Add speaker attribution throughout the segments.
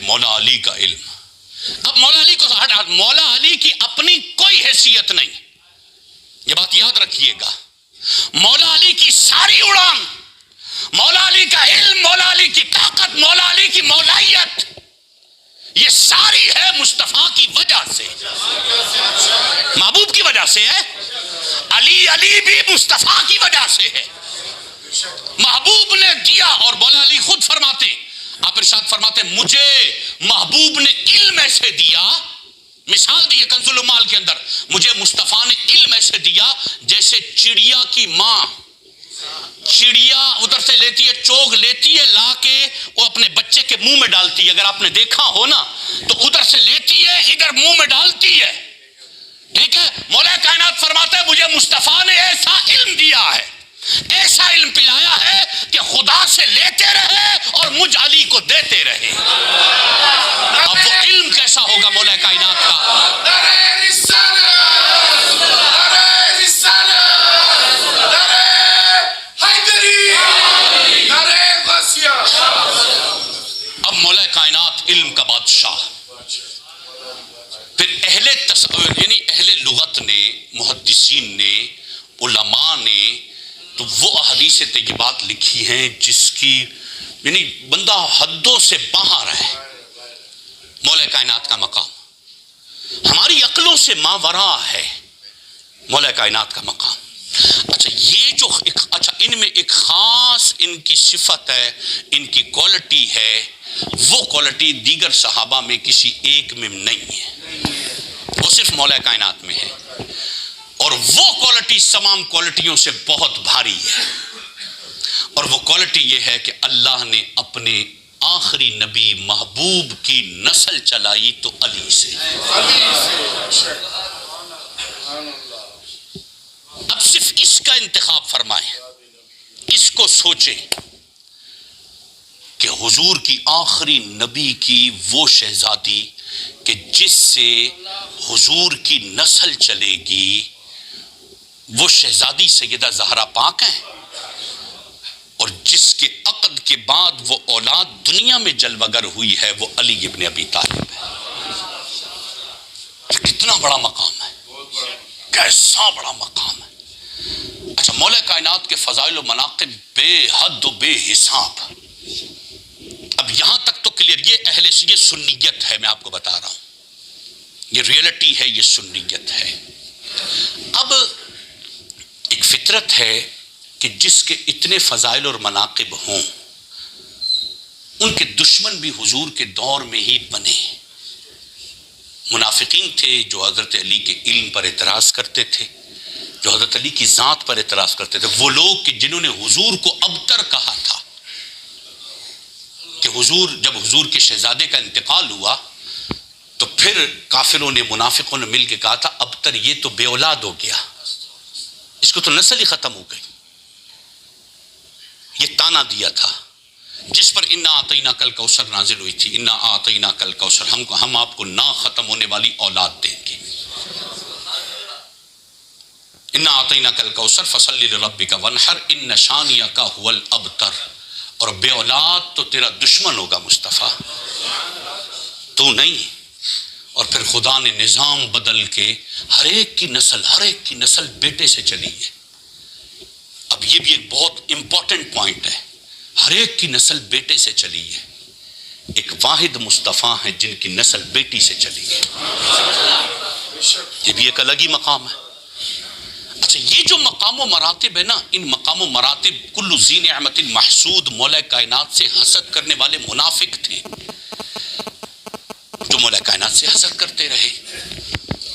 Speaker 1: مولا علی کا علم. اب مولا علی کو مولا علی کی اپنی کوئی حیثیت نہیں، یہ بات یاد رکھیے گا. مولا علی کی ساری اڑان، مولا علی کا علم، مولا علی کی طاقت، مولا علی کی مولائیت، یہ ساری ہے مصطفیٰ کی وجہ سے، محبوب کی وجہ سے ہے. علی بھی مصطفیٰ کی وجہ سے ہے، محبوب نے دیا. اور مولا علی خود فرماتے، آپ ارشاد فرماتے مجھے محبوب نے علم ایسے دیا، مثال دی کنز العمال کے اندر، مجھے مصطفیٰ نے علم ایسے دیا جیسے چڑیا کی ماں، چڑیا ادھر سے لیتی ہے، چوگ لیتی ہے، لا کے وہ اپنے بچے کے منہ میں ڈالتی ہے. اگر آپ نے دیکھا ہو نا تو ادھر سے لیتی ہے، ادھر منہ میں ڈالتی ہے. ٹھیک ہے، مولا کائنات فرماتا ہے مجھے مصطفیٰ نے ایسا علم دیا ہے، ایسا علم پلایا ہے کہ خدا سے لیتے رہے اور مجھ علی کو دیتے رہے. اب وہ علم کیسا ہوگا مولا کائنات کا؟ اب مولا کائنات علم کا بادشاہ. پھر یعنی اہل لغت نے، محدثین نے، علماء نے تو وہ احادیث طیبات لکھی ہیں جس کی یعنی بندہ حدوں سے باہر ہے. مولا کائنات کا مقام ہماری عقلوں سے ماورا ہے، مولا کائنات کا مقام. اچھا یہ جو ان میں ایک خاص ان کی صفت ہے، ان کی کوالٹی ہے، وہ کوالٹی دیگر صحابہ میں کسی ایک میں نہیں ہے، وہ صرف مولا کائنات میں ہے. اور وہ کوالٹی تمام کوالٹیوں سے بہت بھاری ہے، اور وہ کوالٹی یہ ہے کہ اللہ نے اپنے آخری نبی محبوب کی نسل چلائی تو علی سے. اب صرف اس کا انتخاب فرمائیں، اس کو سوچیں کہ حضور کی آخری نبی کی وہ شہزادی کہ جس سے حضور کی نسل چلے گی، وہ شہزادی سیدہ زہرا پاک ہیں، اور جس کے عقد کے بعد وہ اولاد دنیا میں جلوگر ہوئی ہے وہ علی ابن ابی طالب ہے. کتنا بڑا مقام ہے، کیسا بڑا مقام ہے. اچھا مولا کائنات کے فضائل و مناقب بے حد و بے حساب. اب یہاں تک تو کلیئر، یہ سنیت ہے، میں آپ کو بتا رہا ہوں، یہ ریئلٹی ہے، یہ سنیت ہے. اب ایک فطرت ہے کہ جس کے اتنے فضائل اور مناقب ہوں، ان کے دشمن بھی حضور کے دور میں ہی بنے. منافقین تھے جو حضرت علی کے علم پر اعتراض کرتے تھے، جو حضرت علی کی ذات پر اعتراض کرتے تھے. وہ لوگ کہ جنہوں نے حضور کو ابتر کہا تھا، کہ جب حضور کے شہزادے کا انتقال ہوا تو پھر کافروں نے، منافقوں نے مل کے کہا تھا ابتر یہ تو بے اولاد ہو گیا، اس کو تو نسل ہی ختم ہو گئی. یہ تانا دیا تھا جس پر انا اعطیناک الکوثر نازل ہوئی تھی، انا اعطیناک الکوثر، ہم آپ کو نہ ختم ہونے والی اولاد دیں گے. انا اعطیناک الکوثر فصلی لربک وانحر ان شانئک هو الابتر. اور بے اولاد تو تیرا دشمن ہوگا مصطفیٰ، تو نہیں. اور پھر خدا نے نظام بدل کے ہر ایک کی نسل بیٹے سے چلی ہے. اب یہ بھی ایک بہت امپورٹنٹ پوائنٹ ہے، ہر ایک کی نسل بیٹے سے چلی ہے. ایک واحد مصطفیٰ ہیں جن کی نسل بیٹی سے چلی ہے، یہ بھی ایک الگ ہی مقام ہے. اچھا یہ جو مقام و مراتب ہے نا، ان مقام و مراتب کل ذی نعمت محسود مولا کائنات سے حسد کرنے والے منافق تھے جو مولا کائنات سے حسد کرتے رہے.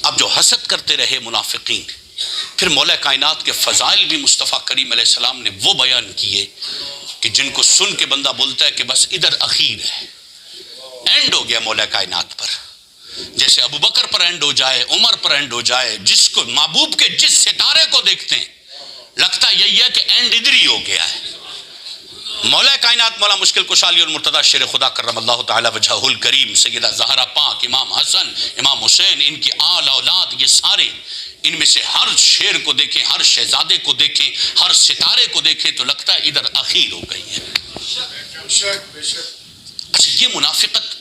Speaker 1: اب جو حسد کرتے رہے منافقین، پھر مولا کائنات کے فضائل بھی مصطفیٰ کریم علیہ السلام نے وہ بیان کیے کہ جن کو سن کے بندہ بولتا ہے کہ بس ادھر اخیر ہے، اینڈ ہو گیا مولا کائنات پر. جیسے ابو بکر پر اینڈ ہو جائے، عمر پر اینڈ ہو جائے، جس کو محبوب کے جس ستارے کو دیکھتے ہیں لگتا یہی ہے کہ اینڈ ادھر ہی ہو گیا ہے. مولا کائنات مولا مشکل کشالی اور مرتضی شیر خدا کرم اللہ تعالی وجہہ الکریم، سیدہ زہرا پاک، امام حسن، امام حسین، ان کی آل اولاد، یہ سارے، ان میں سے ہر شیر کو دیکھیں، ہر شہزادے کو دیکھیں، ہر ستارے کو دیکھیں تو لگتا ہے ادھر اخیر ہو گئی ہے. اچھا یہ منافقت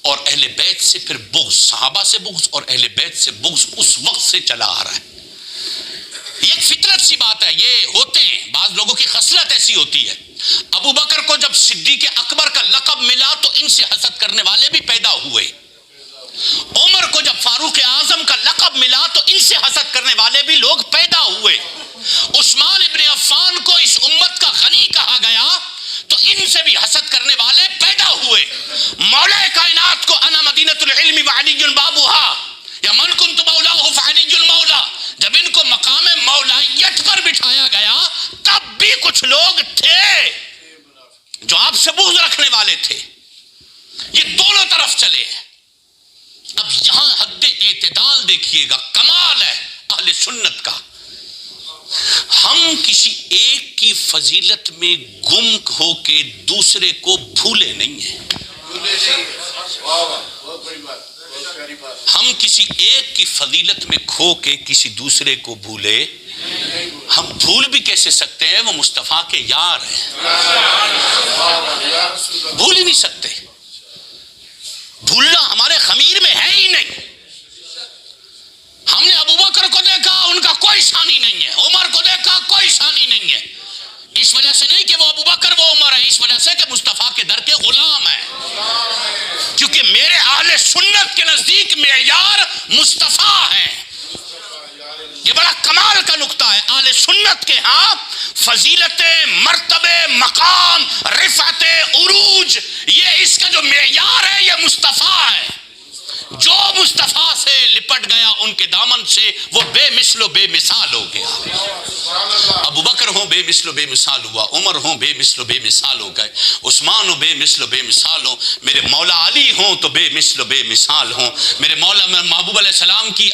Speaker 1: اور اہل بیت سے پھر بغض، صحابہ سے بغض اور اہل بیت سے بغض اس وقت سے چلا آ رہا ہے. یہ ایک فطرت سی بات ہے، یہ ہوتے ہیں، بعض لوگوں کی خصلت ایسی ہوتی ہے. ابو بکر کو جب صدیق اکبر کا لقب ملا تو ان سے حسد کرنے والے بھی پیدا ہوئے. عمر کو جب فاروق اعظم کا لقب ملا تو ان سے حسد کرنے والے بھی لوگ پیدا ہوئے. عثمان ابن عفان کو اس امت کا غنی کہا گیا تو ان سے بھی حسد کرنے والے پیدا ہوئے. مولا کائنات کو انا مدینۃ العلم وعلی بابھا یا من کنت مولاہ فعلی المولا، جب ان کو مقام مولائیت پر بٹھایا گیا تب بھی کچھ لوگ تھے جو آپ سے بغض رکھنے والے تھے. یہ دونوں طرف چلے ہیں. اب یہاں حد اعتدال دیکھیے گا، کمال ہے اہل سنت کا. ہم کسی ایک کی فضیلت میں گم ہو کے دوسرے کو بھولے نہیں ہیں. ہم کسی ایک کی فضیلت میں کھو کے کسی دوسرے کو بھولے، ہم بھول بھی کیسے سکتے ہیں؟ وہ مصطفیٰ کے یار ہیں، بھول ہی نہیں سکتے. بھولنا ہمارے خمیر میں ہے ہی نہیں. ہم نے ابو بکر کو دیکھا، ان کا کوئی ثانی نہیں ہے. عمر کو دیکھا، کوئی ثانی نہیں ہے. اس وجہ سے نہیں کہ وہ ابو بکر وہ عمر ہے، اس وجہ سے کہ مصطفیٰ کے در کے غلام ہیں. کیونکہ میرے اہل سنت کے نزدیک معیار مصطفیٰ ہے. یہ بڑا کمال کا نقطہ ہے. اہل سنت کے ہاں فضیلت، مرتبے، مقام، رفعت، عروج، یہ اس کا جو معیار ہے یہ مصطفیٰ ہے. جو مصطفیٰ سے لپٹ گیا ان کے دامن سے وہ بے مثل و بے مثال ہو گیا. ابو بکر ہوں بے مثل و بے مثال ہوا، عمر ہوں بے مثل و بے مثال ہو گئے، عثمان ہوں بے مثل و بے مثال ہوں، میرے مولا علی ہوں تو بے مثل و بے مثال ہوں. میرے مولا محبوب علیہ السلام کی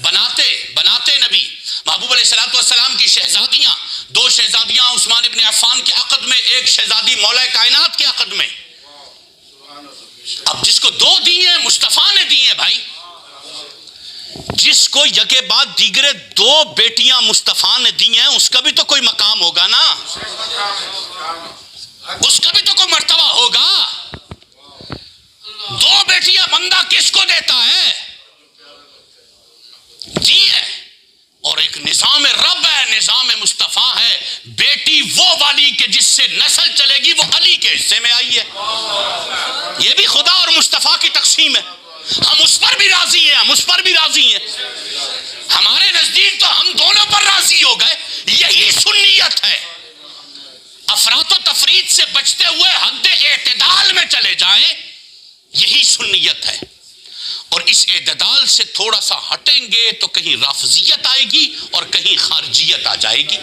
Speaker 1: بناتے نبی محبوب علیہ السلام کی شہزادیاں، 2 شہزادیاں عثمان ابن عفان کے عقد میں، 1 شہزادی مولا کائنات کے عقد میں. اب جس کو 2 دی ہیں مصطفیٰ نے دی ہیں بھائی. جس کو یکے بعد دیگرے 2 بیٹیاں مصطفیٰ نے دی ہیں اس کا بھی تو کوئی مقام ہوگا نا، اس کا بھی تو کوئی مرتبہ ہوگا. 2 بیٹیاں بندہ کس کو دیتا ہے؟ دی ہے. اور ایک نظام رب ہے، نظام مصطفیٰ ہے. بیٹی وہ والی کہ جس سے نسل چلے گی وہ علی کے حصے میں آئی ہے. یہ بھی خدا اور مصطفیٰ کی تقسیم ہے. ہم اس پر بھی راضی ہیں، ہم اس پر بھی راضی ہیں. ہمارے نزدیک تو ہم دونوں پر راضی ہو گئے. یہی سنیت ہے. افراط و تفریط سے بچتے ہوئے حد اعتدال میں چلے جائیں، یہی سنیت ہے. اور اس اعتدال سے تھوڑا سا ہٹیں گے تو کہیں رافضیت آئے گی اور کہیں خارجیت آ جائے گی.